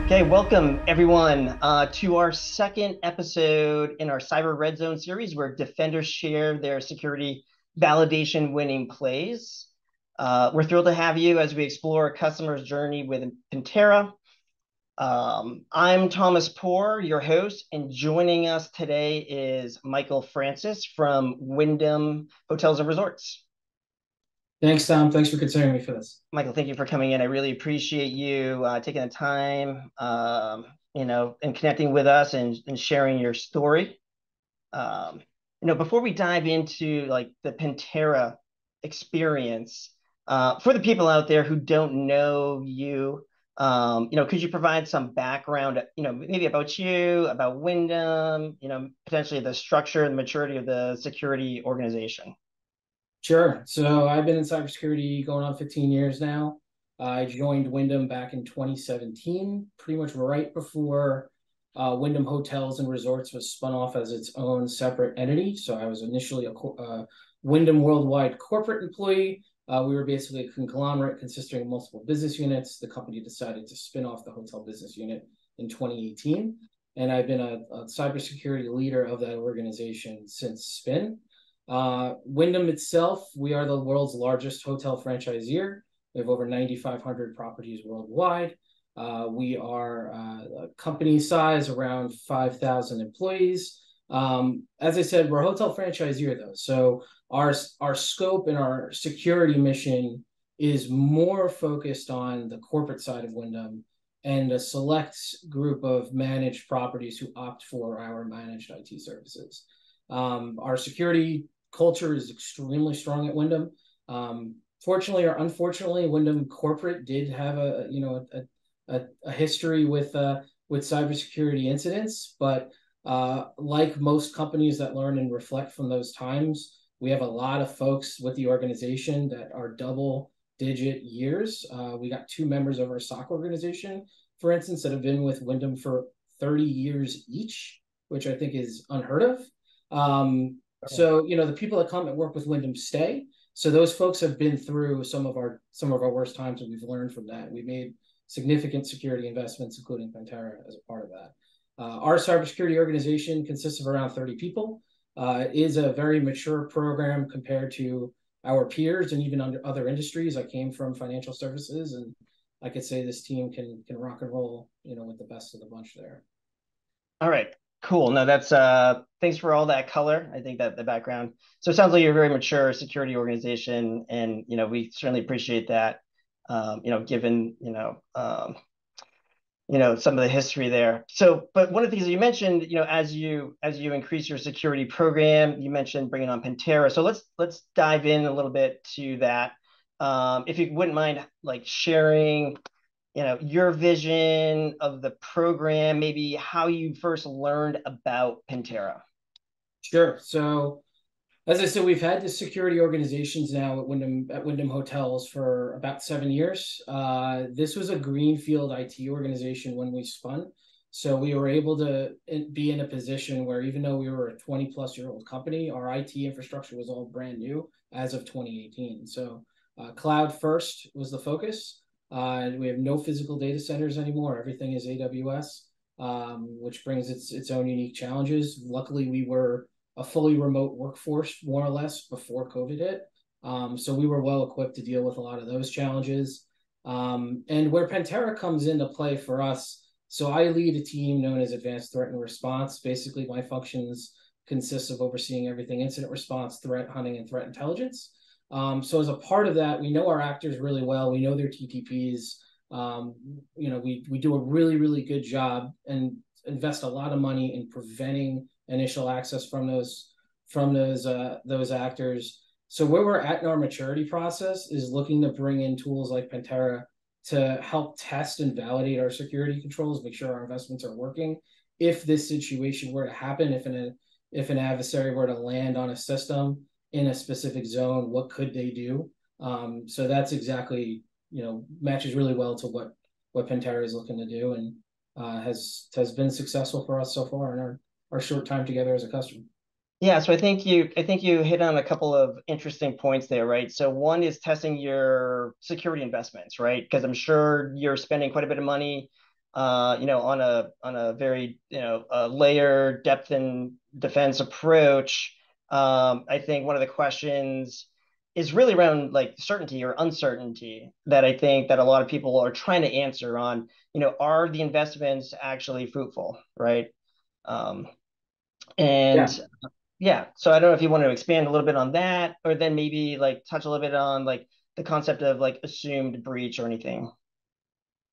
Okay, welcome everyone to our second episode in our Cyber Red Zone series where defenders share their security validation winning plays. We're thrilled to have you as we explore a customer's journey with Pentera. I'm Thomas Poor, your host, and joining us today is Michael Francess from Wyndham Hotels and Resorts. Thanks, Tom. Thanks for considering me for this. Michael, thank you for coming in. I really appreciate you taking the time, and connecting with us and sharing your story. Um, Before we dive into like the Pentera experience, for the people out there who don't know you, could you provide some background, maybe about you, about Wyndham, potentially the structure and maturity of the security organization? Sure. So I've been in cybersecurity going on 15 years now. I joined Wyndham back in 2017, pretty much right before Wyndham Hotels and Resorts was spun off as its own separate entity. So I was initially a Wyndham Worldwide corporate employee. We were basically a conglomerate consisting of multiple business units. The company decided to spin off the hotel business unit in 2018. And I've been a cybersecurity leader of that organization since spin. Wyndham itself, we are the world's largest hotel franchisor. We have over 9,500 properties worldwide. We are a company size around 5,000 employees. As I said, we're a hotel franchisor though. So our scope and our security mission is more focused on the corporate side of Wyndham and a select group of managed properties who opt for our managed IT services. Our security culture is extremely strong at Wyndham. Fortunately or unfortunately, Wyndham corporate did have a history with cybersecurity incidents, but like most companies that learn and reflect from those times, we have a lot of folks with the organization that are double-digit years. We got two members of our SOC organization, for instance, that have been with Wyndham for 30 years each, which I think is unheard of. So the people that come and work with Wyndham stay. So those folks have been through some of our worst times, and we've learned from that. We made significant security investments, including Pentera, as a part of that. Our cybersecurity organization consists of around 30 people. It is a very mature program compared to our peers and even under other industries. I came from financial services, and I could say this team can rock and roll, with the best of the bunch there. All right, cool. No, that's thanks for all that color. I think that the background. So it sounds like you're a very mature security organization, and we certainly appreciate that. Given some of the history there. So, but one of the things that you mentioned, as you increase your security program, you mentioned bringing on Pentera. So let's dive in a little bit to that. If you wouldn't mind, like sharing your vision of the program, maybe how you first learned about Pentera. Sure. So as I said, we've had the security organizations now at Wyndham Hotels for about 7 years. This was a greenfield IT organization when we spun. So we were able to be in a position where even though we were a 20-plus-year-old company, our IT infrastructure was all brand new as of 2018. So cloud first was the focus. We have no physical data centers anymore. Everything is AWS, which brings its own unique challenges. Luckily, we were a fully remote workforce, more or less, before COVID hit. So we were well equipped to deal with a lot of those challenges. And where Pentera comes into play for us, so I lead a team known as Advanced Threat and Response. Basically, my functions consist of overseeing everything incident response, threat hunting, and threat intelligence. So as a part of that, we know our actors really well. We know their TTPs. We do a really, really good job and invest a lot of money in preventing initial access from those actors. So where we're at in our maturity process is looking to bring in tools like Pentera to help test and validate our security controls, make sure our investments are working. If this situation were to happen, if an adversary were to land on a system in a specific zone, what could they do? So that's exactly, matches really well to what Pentera is looking to do, and has been successful for us so far in our short time together as a customer. Yeah, so I think you hit on a couple of interesting points there, right? So one is testing your security investments, right? Because I'm sure you're spending quite a bit of money on a very, layer, depth, and defense approach. I think one of the questions is really around like certainty or uncertainty that I think that a lot of people are trying to answer on, are the investments actually fruitful, right? Um, Yeah, and yeah, so I don't know if you want to expand a little bit on that, or then maybe like touch a little bit on like the concept of like assumed breach or anything.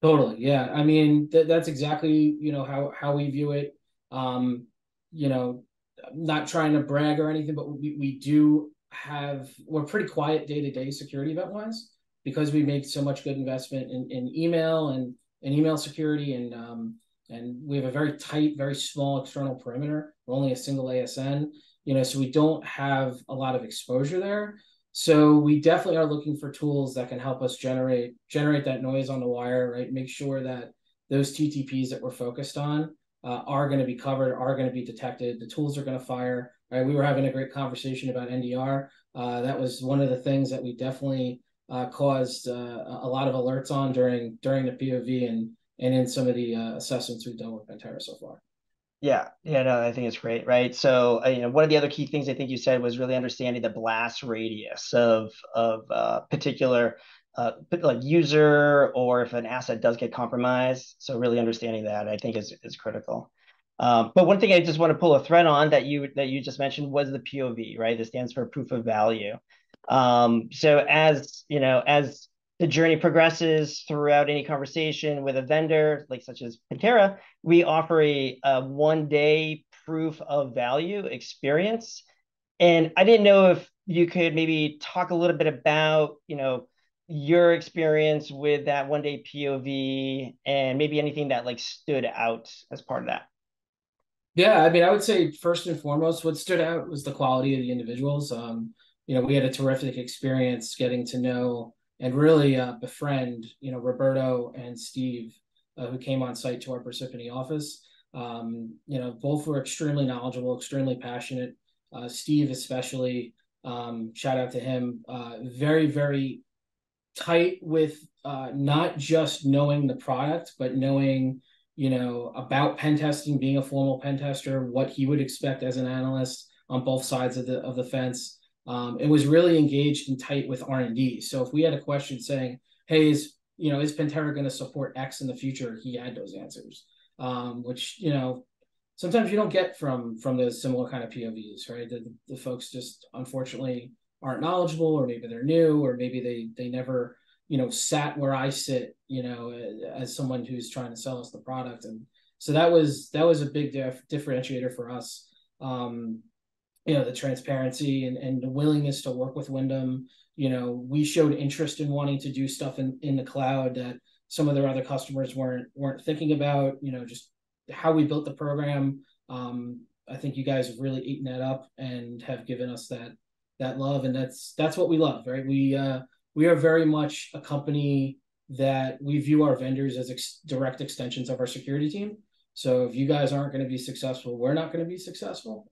totally. Yeah. I mean, that's exactly, how we view it. Um, you know, not trying to brag or anything, but we do we're pretty quiet day to day security event wise because we make so much good investment in email and email security and we have a very tight, very small external perimeter. We're only a single ASN, so we don't have a lot of exposure there. So we definitely are looking for tools that can help us generate that noise on the wire, right? Make sure that those TTPs that we're focused on are going to be covered, are going to be detected. The tools are going to fire. Right? We were having a great conversation about NDR. That was one of the things that we definitely caused a lot of alerts on during the POV and in some of the assessments we've done with Pentera so far. Yeah, yeah, no, I think it's great, right? So, one of the other key things I think you said was really understanding the blast radius of particular like user or if an asset does get compromised. So, really understanding that I think is critical. But one thing I just want to pull a thread on that you just mentioned was the POV, right? This stands for proof of value. So as the journey progresses throughout any conversation with a vendor, like such as Pentera, we offer a 1 day proof of value experience. And I didn't know if you could maybe talk a little bit about, your experience with that 1 day POV and maybe anything that like stood out as part of that. Yeah, I mean, I would say first and foremost, what stood out was the quality of the individuals. We had a terrific experience getting to know and really befriend, Roberto and Steve, who came on site to our Parsippany office. Both were extremely knowledgeable, extremely passionate. Steve, especially, shout out to him, very, very tight with not just knowing the product, but knowing, about pen testing, being a formal pen tester, what he would expect as an analyst on both sides of the fence. It was really engaged and tight with R&D. So if we had a question saying, "Hey, is Pentera going to support X in the future?" He had those answers, which sometimes you don't get from those similar kind of POVs, right? The folks just unfortunately aren't knowledgeable, or maybe they're new, or maybe they never sat where I sit, as someone who's trying to sell us the product. And so that was a big differentiator for us. The transparency and the willingness to work with Wyndham. We showed interest in wanting to do stuff in the cloud that some of their other customers weren't thinking about. Just how we built the program. I think you guys have really eaten that up and have given us that love, and that's what we love, right? We are very much a company that we view our vendors as direct extensions of our security team. So if you guys aren't going to be successful, we're not going to be successful.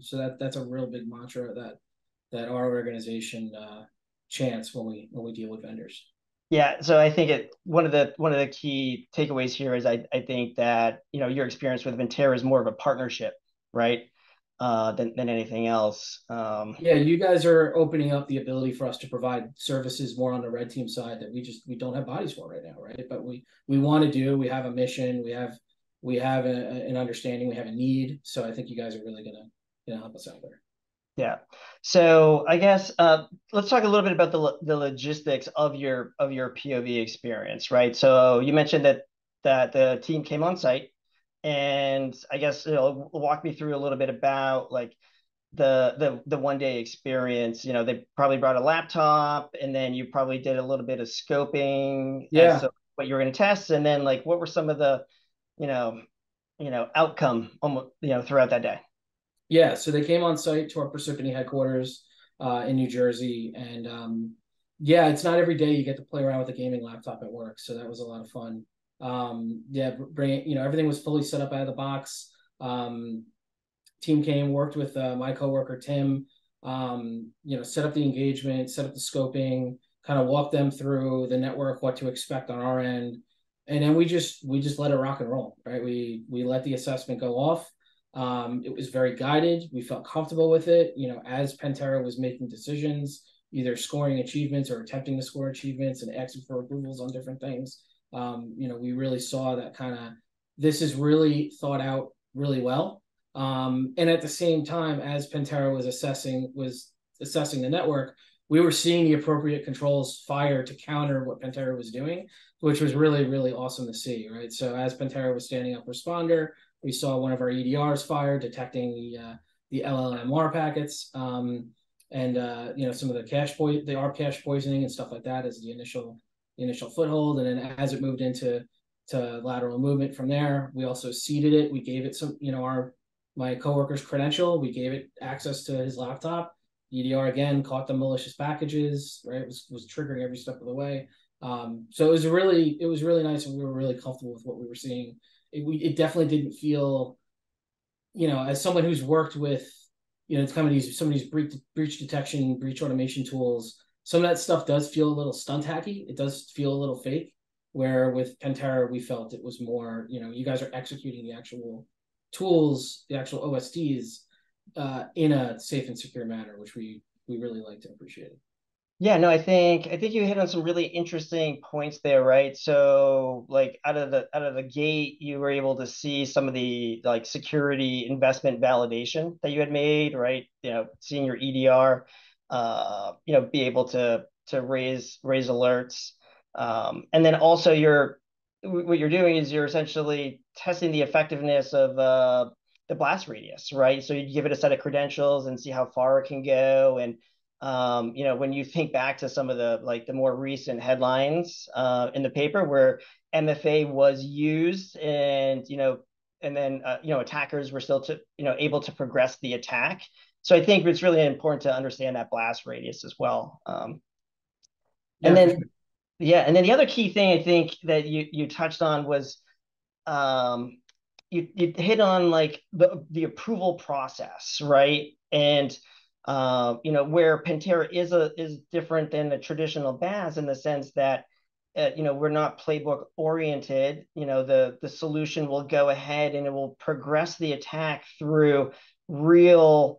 So that's a real big mantra that our organization chants when we deal with vendors. Yeah, so I think one of the key takeaways here is I think that your experience with Ventera is more of a partnership, right? Than anything else. Yeah, you guys are opening up the ability for us to provide services more on the red team side that we don't have bodies for right now, right? But we want to do. We have a mission. We have an understanding. We have a need. So I think you guys are really gonna help us out there. Yeah. So I guess let's talk a little bit about the logistics of your POV experience, right? So you mentioned that the team came on site, and I guess walk me through a little bit about like the 1 day experience. They probably brought a laptop, and then you probably did a little bit of scoping as Yeah, to what you were going to test, and then like what were some of the you know outcome almost throughout that day. yeah. So they came on site to our Parsippany headquarters in New Jersey, and yeah, it's not every day you get to play around with a gaming laptop at work. So that was a lot of fun. Yeah, everything was fully set up out of the box. Team came, worked with my coworker Tim, set up the engagement, set up the scoping, kind of walk them through the network, what to expect on our end. And then we just let it rock and roll, right? We let the assessment go off. It was very guided. We felt comfortable with it. As Pentera was making decisions, either scoring achievements or attempting to score achievements and asking for approvals on different things. We really saw that kind of this is really thought out really well. And at the same time, as Pentera was assessing the network, we were seeing the appropriate controls fire to counter what Pentera was doing, which was really, really awesome to see, right? So as Pentera was standing up responder, we saw one of our EDRs fire, detecting the LLMR packets, and some of the ARP cache poisoning and stuff like that as the initial foothold, and then as it moved into lateral movement from there, we also seeded it. We gave it my coworker's credential. We gave it access to his laptop. EDR again caught the malicious packages, right? Was triggering every step of the way. So it was really nice, and we were really comfortable with what we were seeing. It definitely didn't feel, as someone who's worked with, some of these breach detection, breach automation tools. Some of that stuff does feel a little stunt hacky. It does feel a little fake. Where with Pentera, we felt it was more, you guys are executing the actual tools, the actual OSTs, in a safe and secure manner, which we really liked and appreciated. Yeah, no, I think you hit on some really interesting points there, right? So like out of the gate, you were able to see some of the like security investment validation that you had made, right? Seeing your EDR, be able to raise alerts. And then also what you're doing is you're essentially testing the effectiveness of the blast radius, right? So you give it a set of credentials and see how far it can go. And when you think back to some of the more recent headlines in the paper where MFA was used, and then attackers were still able to progress the attack. So I think it's really important to understand that blast radius as well. And Yeah, for then sure. yeah, and then the other key thing I think that you touched on was um, you hit on like the approval process, right? And where Pentera is different than the traditional BAS in the sense that we're not playbook oriented. The solution will go ahead and it will progress the attack through real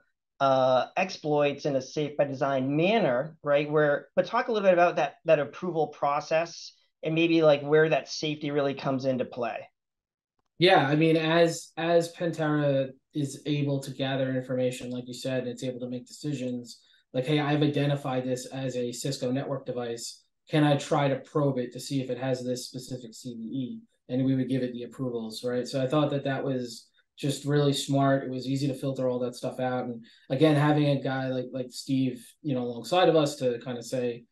exploits in a safe by design manner, right? But talk a little bit about that approval process and maybe like where that safety really comes into play. Yeah, I mean, as Pentera is able to gather information, like you said, it's able to make decisions. Like, hey, I've identified this as a Cisco network device. Can I try to probe it to see if it has this specific CVE? And we would give it the approvals, right? So I thought that was just really smart. It was easy to filter all that stuff out. And again, having a guy like Steve, alongside of us to kind of say,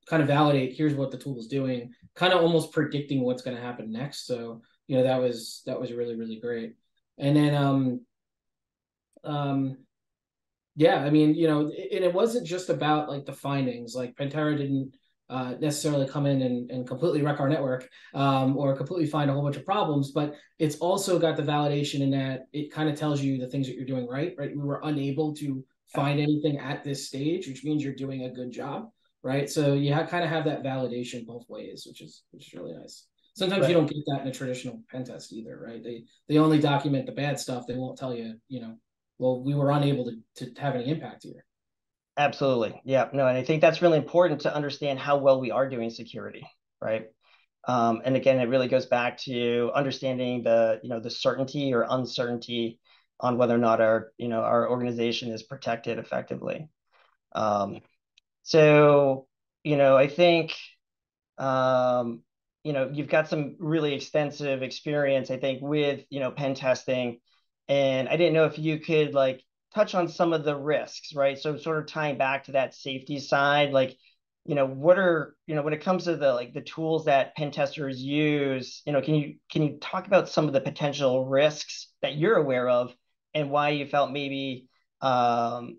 kind of validate, here's what the tool is doing, kind of almost predicting what's going to happen next. So that was really, really great. And then um yeah, I mean, and it wasn't just about like the findings. Like Pentera didn't necessarily come in and completely wreck our network, or completely find a whole bunch of problems, but it's also got the validation in that it kind of tells you the things that you're doing right, right? We were unable to find anything at this stage, which means you're doing a good job, right? So you kind of have that validation both ways, which is really nice. Sometimes you Right. don't get that in a traditional pen test either, right? They only document the bad stuff. They won't tell you, well, we were unable to have any impact here. Absolutely. Yeah. No, and I think that's really important to understand how well we are doing security, right? And again, it really goes back to understanding the certainty or uncertainty on whether or not our organization is protected effectively. Um, so, I think you've got some really extensive experience, I think, with, pen testing. And I didn't know if you could like touch on some of the risks, right? So sort of tying back to that safety side, like, what are, when it comes to the tools that pen testers use, can you talk about some of the potential risks that you're aware of and why you felt maybe, like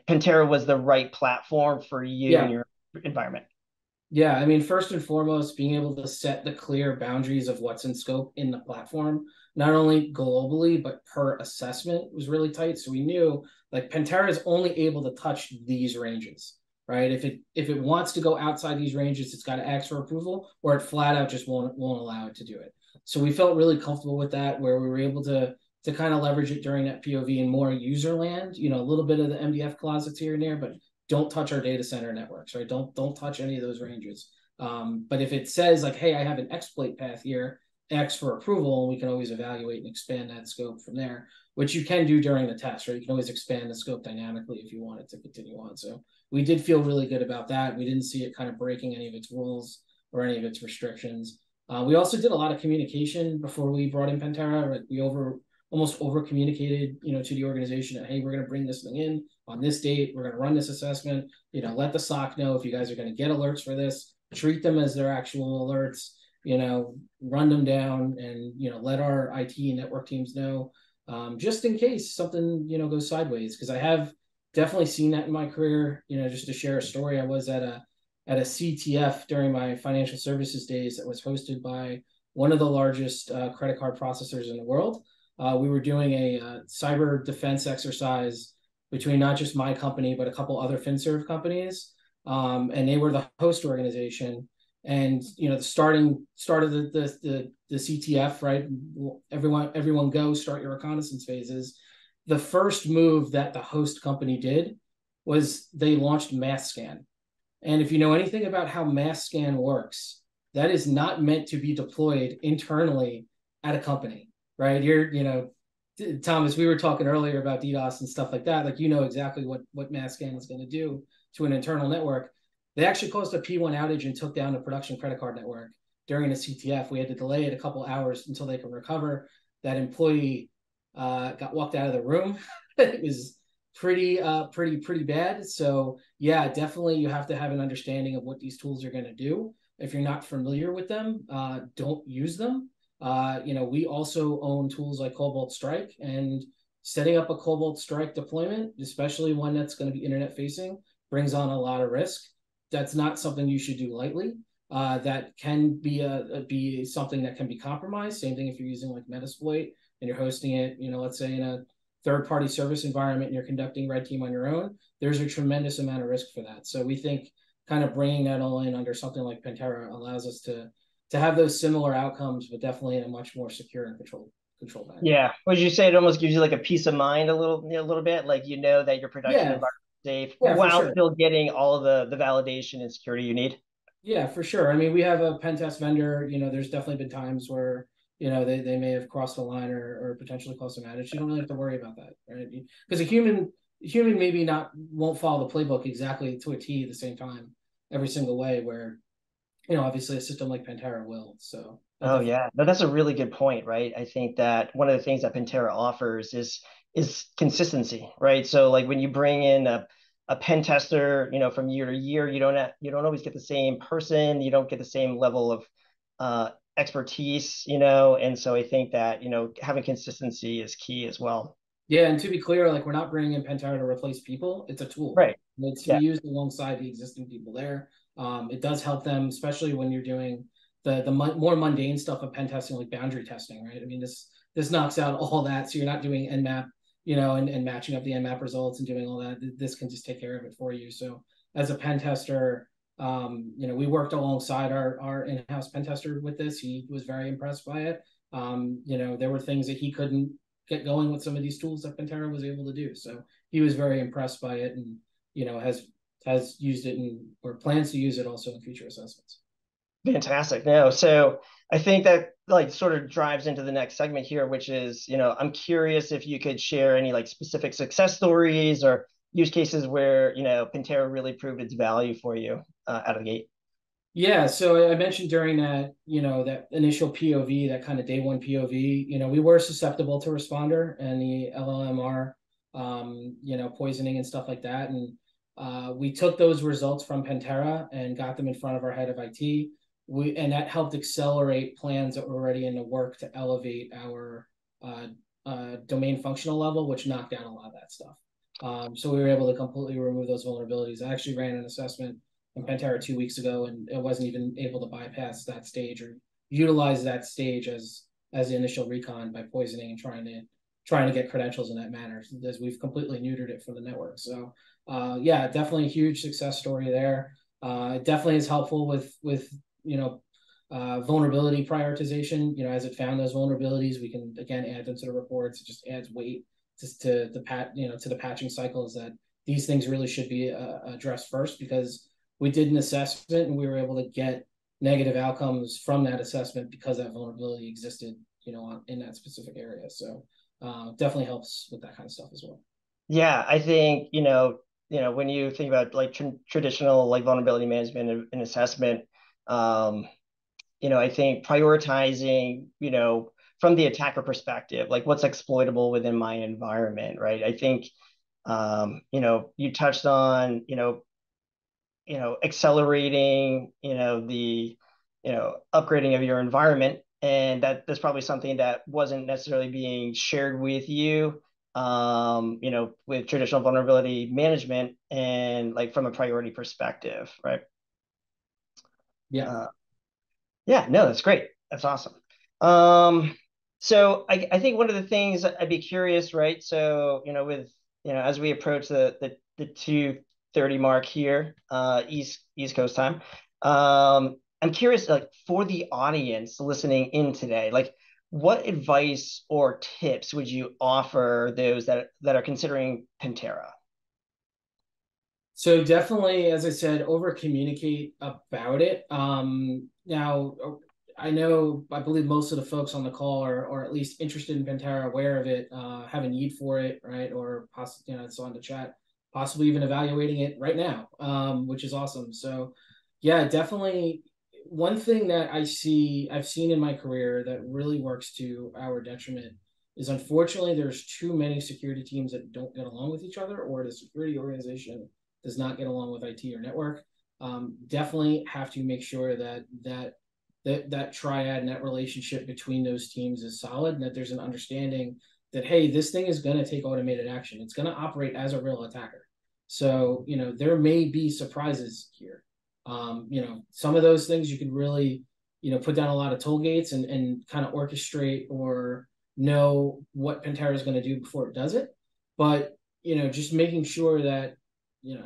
Pentera was the right platform for you and Yeah. your environment? Yeah, I mean, first and foremost, being able to set the clear boundaries of what's in scope in the platform, not only globally, but per assessment was really tight. So we knew like Pentera is only able to touch these ranges, right? If it wants to go outside these ranges, it's got to ask for approval, or it flat out just won't allow it to do it. So we felt really comfortable with that, where we were able to kind of leverage it during that POV in more user land, a little bit of the MDF closets here and there, but don't touch our data center networks, right? Don't touch any of those ranges. But if it says like, hey, I have an exploit path here, X for approval, and we can always evaluate and expand that scope from there, which you can do during the test, right? You can always expand the scope dynamically if you wanted to continue on. So we did feel really good about that. We didn't see it kind of breaking any of its rules or any of its restrictions. We also did a lot of communication before we brought in Pentera. Right? We almost over communicated, to the organization that, hey, we're going to bring this thing in on this date. We're going to run this assessment. Let the SOC know if you guys are going to get alerts for this. Treat them as their actual alerts. Run them down, and let our IT and network teams know, just in case something goes sideways. Because I have definitely seen that in my career. Just to share a story, I was at a CTF during my financial services days that was hosted by one of the largest credit card processors in the world. We were doing a cyber defense exercise between not just my company, but a couple other FinServ companies. And they were the host organization. And the start of the CTF, right? Everyone go start your reconnaissance phases. The first move that the host company did was they launched MassScan. And if you know anything about how MassScan works, that is not meant to be deployed internally at a company, right? Thomas, we were talking earlier about DDoS and stuff like that. Like, exactly what MassScan is going to do to an internal network. They actually caused a P1 outage and took down a production credit card network during a CTF. We had to delay it a couple hours until they could recover. That employee got walked out of the room. It was pretty bad. So yeah, definitely you have to have an understanding of what these tools are going to do. If you're not familiar with them, don't use them. We also own tools like Cobalt Strike, and setting up a Cobalt Strike deployment, especially one that's going to be internet facing, brings on a lot of risk. That's not something you should do lightly. That can be something that can be compromised. Same thing if you're using like Metasploit and you're hosting it, let's say in a third-party service environment and you're conducting red team on your own. There's a tremendous amount of risk for that. So we think kind of bringing that all in under something like Pentera allows us to have those similar outcomes, but definitely in a much more secure and control manner. Yeah. Would you say it almost gives you like a peace of mind a little bit, like that your production Yeah, environment is safe yeah, for while sure. still getting all of the validation and security you need? Yeah, for sure. I mean, we have a pen test vendor. There's definitely been times where they may have crossed the line or potentially caused some outage. You don't really have to worry about that, right? Because a human maybe won't follow the playbook exactly to a T at the same time every single way. Where obviously a system like Pentera will. So Oh yeah, no, that's a really good point, right? I think that one of the things that Pentera offers is consistency, right? So like when you bring in a pen tester, from year to year, you don't always get the same person, you don't get the same level of expertise, and so I think that having consistency is key as well. yeah, and to be clear, like we're not bringing in Pentera to replace people. It's a tool. Right. It's to be Yeah. used alongside the existing people there. It does help them, especially when you're doing the more mundane stuff of pen testing, like boundary testing, right? I mean, this knocks out all that, so you're not doing Nmap, and matching up the Nmap results and doing all that. This can just take care of it for you. So as a pen tester, we worked alongside our in-house pen tester with this. He was very impressed by it. There were things that he couldn't get going with some of these tools that Pentera was able to do. So he was very impressed by it, and has used it or plans to use it also in future assessments. Fantastic. No, so I think that like sort of drives into the next segment here, which is, I'm curious if you could share any like specific success stories or use cases where, Pentera really proved its value for you out of the gate. Yeah, so I mentioned during that, that initial POV, that kind of day one POV, we were susceptible to responder and the LLMR, poisoning and stuff like that. And we took those results from Pentera and got them in front of our head of IT. And that helped accelerate plans that were already in the work to elevate our domain functional level, which knocked down a lot of that stuff. So we were able to completely remove those vulnerabilities. I actually ran an assessment in Pentera 2 weeks ago, and it wasn't even able to bypass that stage or utilize that stage as the initial recon by poisoning and trying to trying to get credentials in that manner, as we've completely neutered it from the network. So yeah, definitely a huge success story there. It definitely is helpful with vulnerability prioritization. As it found those vulnerabilities, we can again add them to the reports. It just adds weight to the patching cycles, that these things really should be addressed first, because we did an assessment and we were able to get negative outcomes from that assessment because that vulnerability existed, in that specific area. So definitely helps with that kind of stuff as well. Yeah, I think, when you think about like traditional like vulnerability management and assessment, um, I think prioritizing, from the attacker perspective, like what's exploitable within my environment, right? I think, you touched on, accelerating, the, upgrading of your environment. And that's probably something that wasn't necessarily being shared with you, with traditional vulnerability management and like from a priority perspective, right? Yeah. Uh, Yeah, no, that's great. That's awesome. Um, so I think one of the things I'd be curious, right? So, as we approach the 2:30 mark here, East Coast time, I'm curious, like for the audience listening in today, like what advice or tips would you offer those that are considering Pentera? So definitely, as I said, over communicate about it. Now, I believe most of the folks on the call are, or at least interested in Pentera, aware of it, have a need for it, right? Or possibly, it's on the chat, possibly even evaluating it right now, which is awesome. So, yeah, definitely. One thing that I've seen in my career that really works to our detriment is, unfortunately, there's too many security teams that don't get along with each other, or the security organization does not get along with IT or network. Definitely have to make sure that triad and that relationship between those teams is solid, and that there's an understanding that, hey, this thing is going to take automated action. It's going to operate as a real attacker. So there may be surprises here. Some of those things you can really put down a lot of toll gates and kind of orchestrate or know what Pentera is going to do before it does it. But just making sure that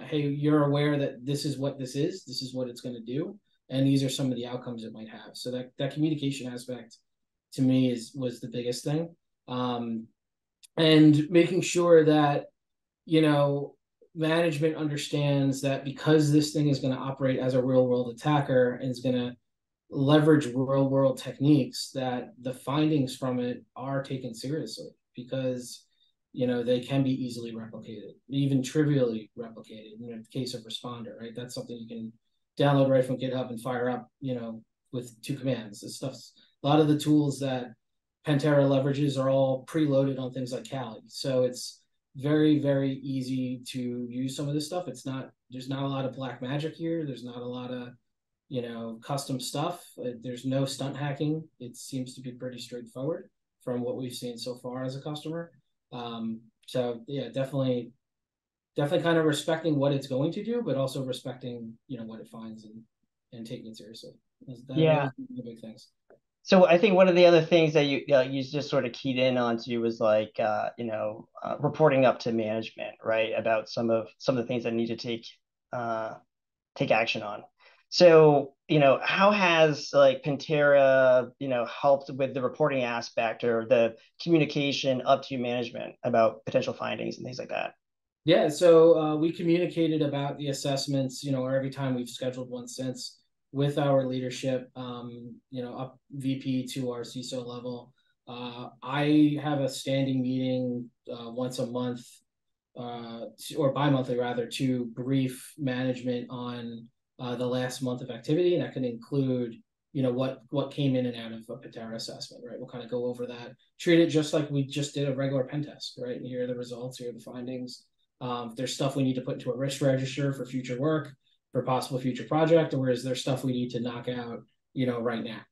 hey, you're aware that this is what this is what it's going to do, and these are some of the outcomes it might have. So that communication aspect to me was the biggest thing. And making sure that management understands that because this thing is going to operate as a real world attacker and is going to leverage real world techniques, that the findings from it are taken seriously, because they can be easily replicated, even trivially replicated. In the case of Responder, right? That's something you can download right from GitHub and fire up, with 2 commands. This stuff's a lot of the tools that Pentera leverages are all preloaded on things like Kali. So it's very, very easy to use some of this stuff. There's not a lot of black magic here. There's not a lot of, custom stuff. There's no stunt hacking. It seems to be pretty straightforward from what we've seen so far as a customer. So yeah, definitely kind of respecting what it's going to do, but also respecting, what it finds, and taking it seriously. Those Yeah. are the big things. So I think one of the other things that you just sort of keyed in onto was like reporting up to management, right, about some of the things that need to take action on. So how has like Pentera helped with the reporting aspect or the communication up to management about potential findings and things like that? Yeah, so we communicated about the assessments, or every time we've scheduled one since, with our leadership, up VP to our CISO level. I have a standing meeting once a month, or bi-monthly rather, to brief management on the last month of activity, and that can include what came in and out of a Pentera assessment, right? We'll kind of go over that, treat it just like we just did a regular pen test, right? And here are the results, here are the findings. If there's stuff we need to put into a risk register for future work, for possible future project, or is there stuff we need to knock out, right now?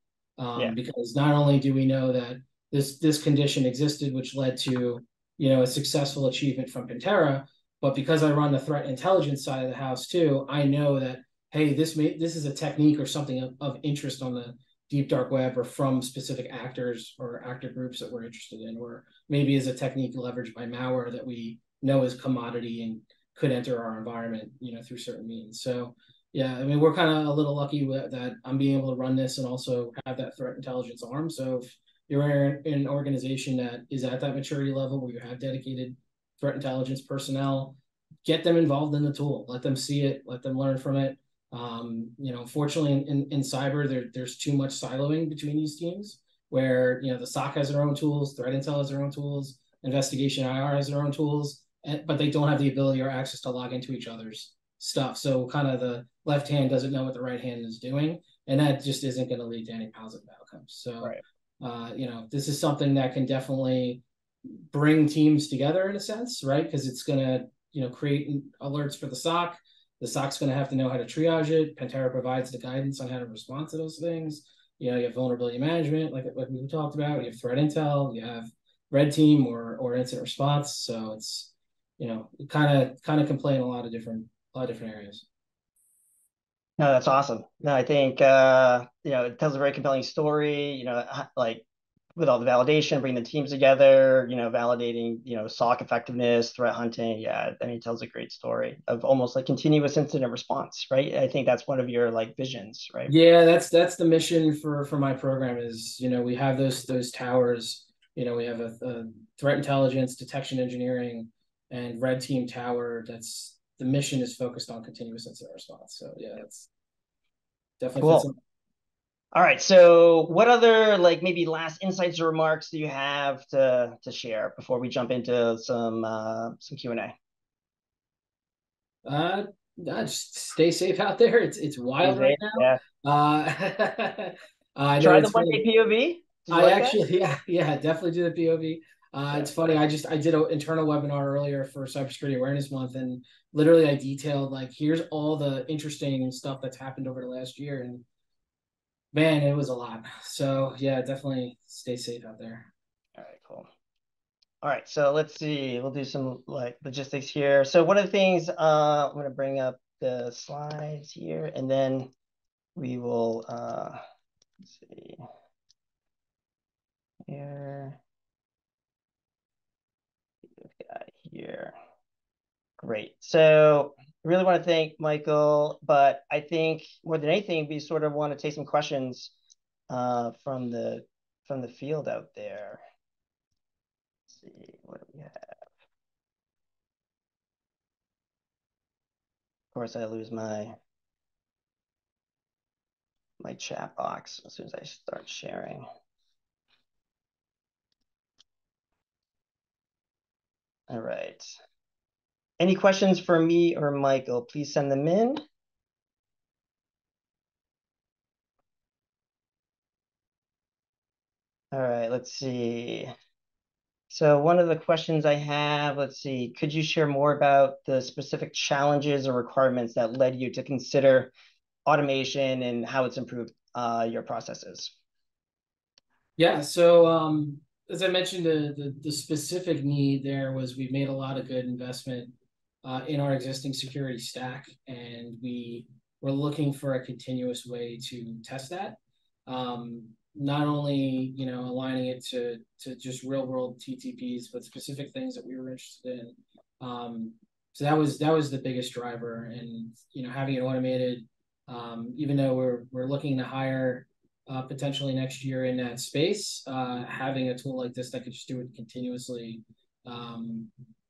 Yeah. Because not only do we know that this condition existed, which led to a successful achievement from Pentera, but because I run the threat intelligence side of the house too, I know that, hey, this is a technique or something of interest on the deep dark web or from specific actors or actor groups that we're interested in, or maybe is a technique leveraged by malware that we know is commodity and could enter our environment, through certain means. So yeah, I mean, we're kind of a little lucky that I'm being able to run this and also have that threat intelligence arm. So if you're in an organization that is at that maturity level where you have dedicated threat intelligence personnel, get them involved in the tool, let them see it, let them learn from it. Unfortunately, in cyber, there's too much siloing between these teams where, the SOC has their own tools, threat intel has their own tools, investigation IR has their own tools, but they don't have the ability or access to log into each other's stuff. So kind of the left hand doesn't know what the right hand is doing, and that just isn't going to lead to any positive outcomes. So, Right. this is something that can definitely bring teams together in a sense, right? Because it's going to, create alerts for the SOC. The SOC's going to have to know how to triage it. Pentera provides the guidance on how to respond to those things. You have vulnerability management, like we talked about. You have threat intel. You have red team or incident response. So it's, it kind of can play in a lot of different areas. No, that's awesome. No, I think it tells a very compelling story, like with all the validation, bringing the teams together, validating, SOC effectiveness, threat hunting. Yeah, I mean, it tells a great story of almost like continuous incident response, right? I think that's one of your like visions, right? Yeah, that's the mission for my program is, we have those towers. We have a threat intelligence, detection engineering, and red team tower. That's the mission is focused on continuous incident response. So yeah, that's definitely fits in. Cool. All right. So what other like maybe last insights or remarks do you have to share before we jump into some Q&A? Uh, just stay safe out there. It's wild right now. Yeah. I know Try the it's one day funny. POV. Did you I like that? actually, yeah, definitely do the POV. Yeah. It's funny. I did an internal webinar earlier for Cybersecurity Awareness Month, and literally I detailed like here's all the interesting stuff that's happened over the last year, and man, it was a lot. So yeah, definitely stay safe out there. All right, cool. All right, so let's see. We'll do some like logistics here. So one of the things I'm going to bring up the slides here, and then we will let's see here, here. Great. So I really want to thank Michael, but I think more than anything, we sort of want to take some questions from the field out there. Let's see, what do we have? Of course, I lose my chat box as soon as I start sharing. All right. Any questions for me or Michael? Please send them in. All right, let's see. So one of the questions I have, let's see, could you share more about the specific challenges or requirements that led you to consider automation and how it's improved your processes? Yeah. So as I mentioned, the specific need there was we made a lot of good investment in our existing security stack, and we were looking for a continuous way to test that. Not only aligning it to just real world TTPs, but specific things that we were interested in. So that was the biggest driver, and having it automated. Even though we're looking to hire potentially next year in that space, having a tool like this that could just do it continuously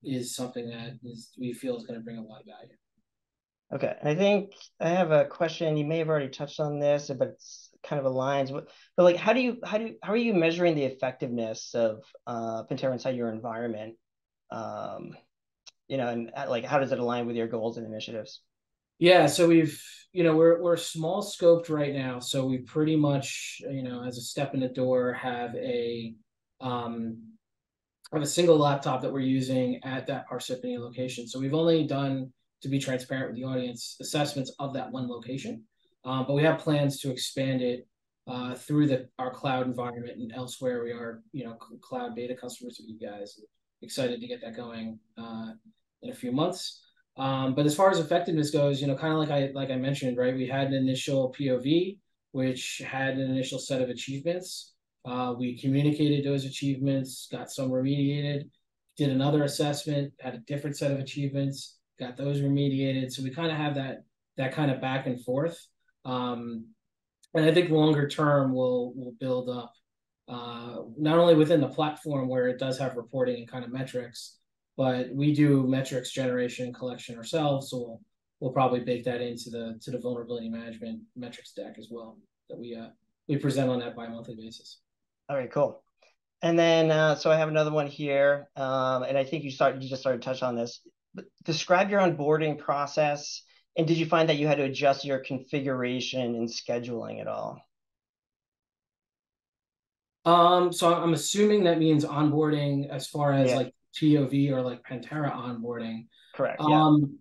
is something that we feel is going to bring a lot of value. Okay, I think I have a question. You may have already touched on this, but it's kind of aligns. But like, how are you measuring the effectiveness of Pentera inside your environment? Um, and like, how does it align with your goals and initiatives? Yeah, so we're small scoped right now, so we pretty much as a step in the door um, have a single laptop that we're using at that Parsippany location. So we've only done, to be transparent with the audience, assessments of that one location, but we have plans to expand it through our cloud environment and elsewhere. We are cloud beta customers with you guys. Excited to get that going in a few months. But as far as effectiveness goes, kind of like I mentioned, right? We had an initial POV. which had an initial set of achievements. We communicated those achievements, got some remediated, did another assessment, had a different set of achievements, got those remediated. So we kind of have that kind of back and forth. Um, and I think longer term will build up not only within the platform where it does have reporting and kind of metrics, but we do metrics generation and collection ourselves. So we'll probably bake that into the vulnerability management metrics deck as well that we present on that bi-monthly basis. All right, cool. And then, so I have another one here, and I think you just started to touch on this. But describe your onboarding process, and did you find that you had to adjust your configuration and scheduling at all? So I'm assuming that means onboarding as far as Yeah, like TOV or like Pentera onboarding. correct. Yeah. Um,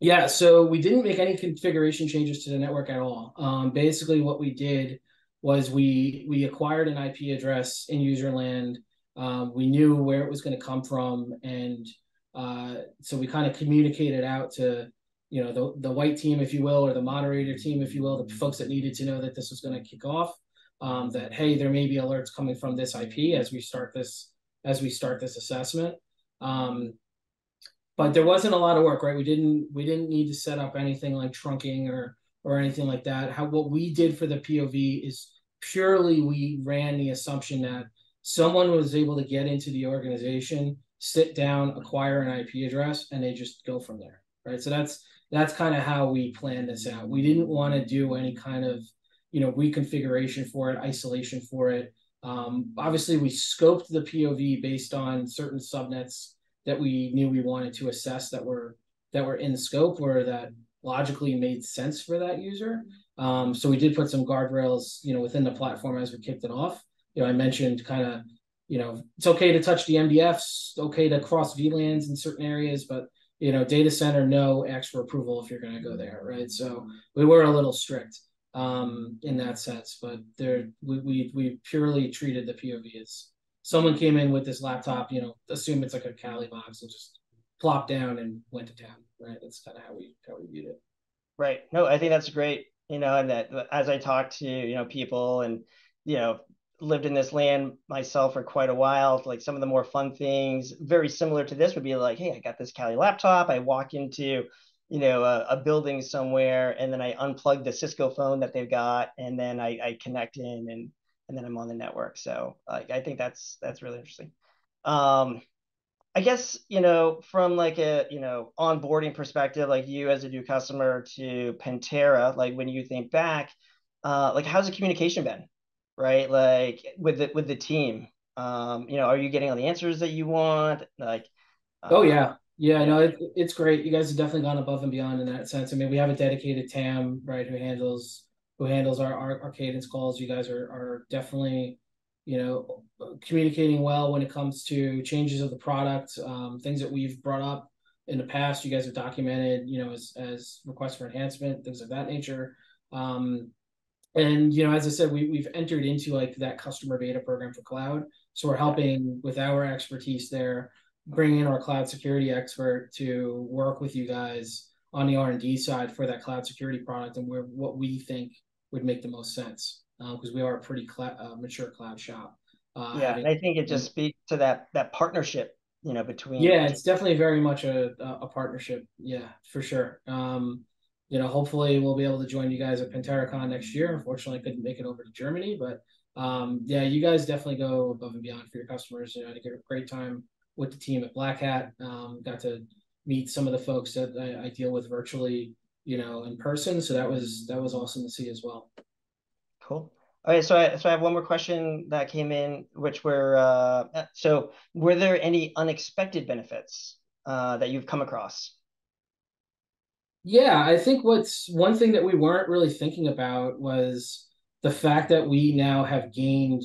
yeah, so we didn't make any configuration changes to the network at all. Basically, what we did was we acquired an IP address in userland. We knew where it was going to come from, and so we kind of communicated out to the white team, if you will, or the moderator team, if you will, the folks that needed to know that this was going to kick off. That hey, there may be alerts coming from this IP as we start this assessment. But there wasn't a lot of work, right? We didn't need to set up anything like trunking or anything like that. What we did for the POV is purely we ran the assumption that someone was able to get into the organization, sit down, acquire an IP address, and they just go from there, right? So that's kind of how we planned this out. We didn't want to do any kind of reconfiguration for it, isolation for it. Obviously, we scoped the POV based on certain subnets that we knew we wanted to assess that were in scope or that logically made sense for that user. So we did put some guardrails, within the platform as we kicked it off. I mentioned kind of, it's okay to touch the MDFs, okay to cross VLANs in certain areas, but data center, no extra approval if you're going to go there, right? So we were a little strict in that sense, but we purely treated the POV as someone came in with this laptop, assume it's like a Cali box and just plop down and went to town, right? That's kind of how we viewed it. Right. No, I think that's great. And that as I talk to, people and, you know, lived in this land myself for quite a while, like some of the more fun things, very similar to this would be like, hey, I got this Cali laptop. I walk into, a building somewhere and then I unplug the Cisco phone that they've got and then I connect in and then I'm on the network. So like, I think that's really interesting. Um, I guess, from like a, onboarding perspective, like you as a new customer to Pentera, like when you think back, like how's the communication been, right? Like with the team, are you getting all the answers that you want? Like, Oh uh, yeah, yeah. yeah, No, it's great. You guys have definitely gone above and beyond in that sense. I mean, we have a dedicated TAM, right, who handles our cadence calls. You guys are definitely, communicating well when it comes to changes of the product, things that we've brought up in the past. You guys have documented, as requests for enhancement, things of that nature. And as I said, we've entered into like that customer beta program for cloud. So we're yeah, helping with our expertise there, bring in our cloud security expert to work with you guys on the R&D side for that cloud security product and what we think would make the most sense because we are a pretty mature cloud shop. yeah. And Having I think it just speaks to that partnership, between Yeah, it's definitely very much a partnership. Yeah, for sure. Hopefully we'll be able to join you guys at PenteraCon next year. Unfortunately, I couldn't make it over to Germany, but yeah, you guys definitely go above and beyond for your customers. I had a great time with the team at Black Hat. Got to meet some of the folks that I deal with virtually, in person. So that was awesome to see as well. Cool. All right, so I have one more question that came in, which were so were there any unexpected benefits that you've come across? Yeah, I think what's one thing that we weren't really thinking about was the fact that we now have gained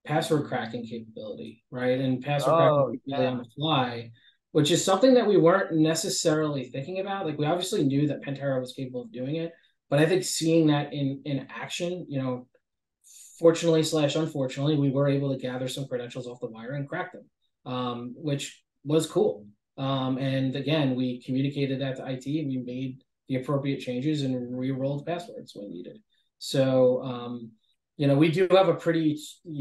password cracking capability, right? And password cracking Oh capability on yeah, the fly, which is something that we weren't necessarily thinking about. Like we obviously knew that Pentera was capable of doing it, but I think seeing that in action, fortunately slash unfortunately, we were able to gather some credentials off the wire and crack them, which was cool. And again, we communicated that to IT and we made the appropriate changes and re-rolled passwords when needed. So, we do have a pretty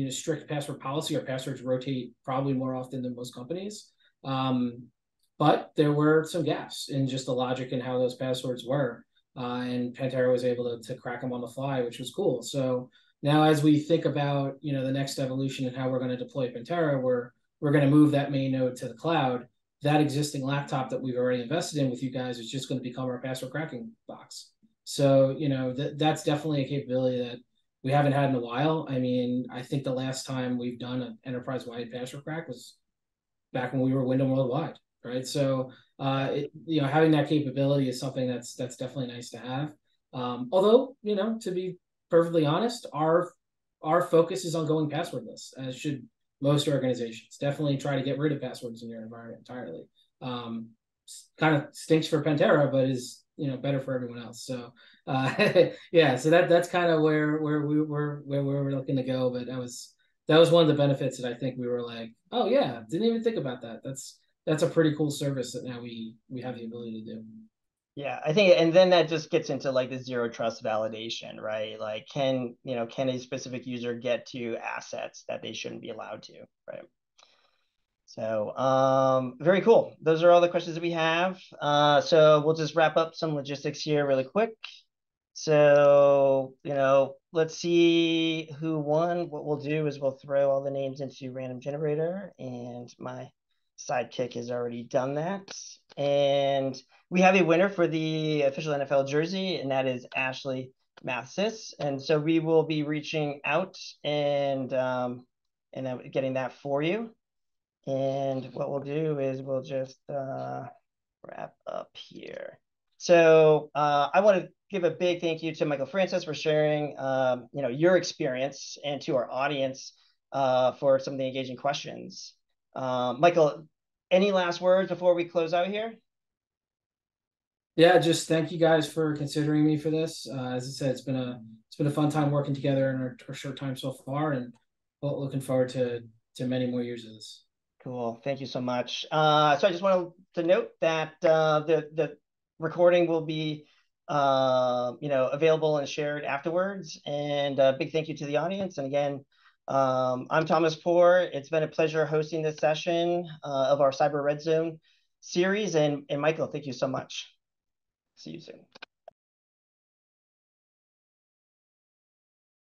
strict password policy. Our passwords rotate probably more often than most companies. Um, but there were some gaps in just the logic and how those passwords were. And Pentera was able to crack them on the fly, which was cool. So now as we think about, the next evolution and how we're going to deploy Pentera, we're going to move that main node to the cloud. That existing laptop that we've already invested in with you guys is just going to become our password cracking box. So, that's definitely a capability that we haven't had in a while. I mean, I think the last time we've done an enterprise-wide password crack was back when we were Wyndham Worldwide, right? So, having that capability is something that's definitely nice to have. Although, to be perfectly honest, our focus is on going passwordless, as should most organizations. Definitely try to get rid of passwords in your environment entirely. Um, Kind of stinks for Pentera, but is better for everyone else. So yeah, so that's kind of where we're looking to go. But that was one of the benefits that I think we were like, oh yeah, didn't even think about that. That's a pretty cool service that now we have the ability to do. Yeah, I think, and then that just gets into like the zero trust validation, right? Like, can a specific user get to assets that they shouldn't be allowed to, right? So, very cool. Those are all the questions that we have. So we'll just wrap up some logistics here really quick. So, let's see who won. What we'll do is we'll throw all the names into random generator, and my sidekick has already done that. And we have a winner for the official NFL jersey, and that is Ashley Mathis. And so we will be reaching out and then getting that for you. And what we'll do is we'll just wrap up here. So I want to give a big thank you to Michael Francess for sharing, your experience, and to our audience for some of the engaging questions. Michael, any last words before we close out here? Yeah, just thank you guys for considering me for this. As I said, it's been a fun time working together in our short time so far, and looking forward to many more years of this. Cool. Thank you so much. So I just wanted to note that the recording will be available and shared afterwards. And a big thank you to the audience. And again, I'm Thomas Poor. It's been a pleasure hosting this session of our Cyber Red Zone series. And Michael, thank you so much. See you soon.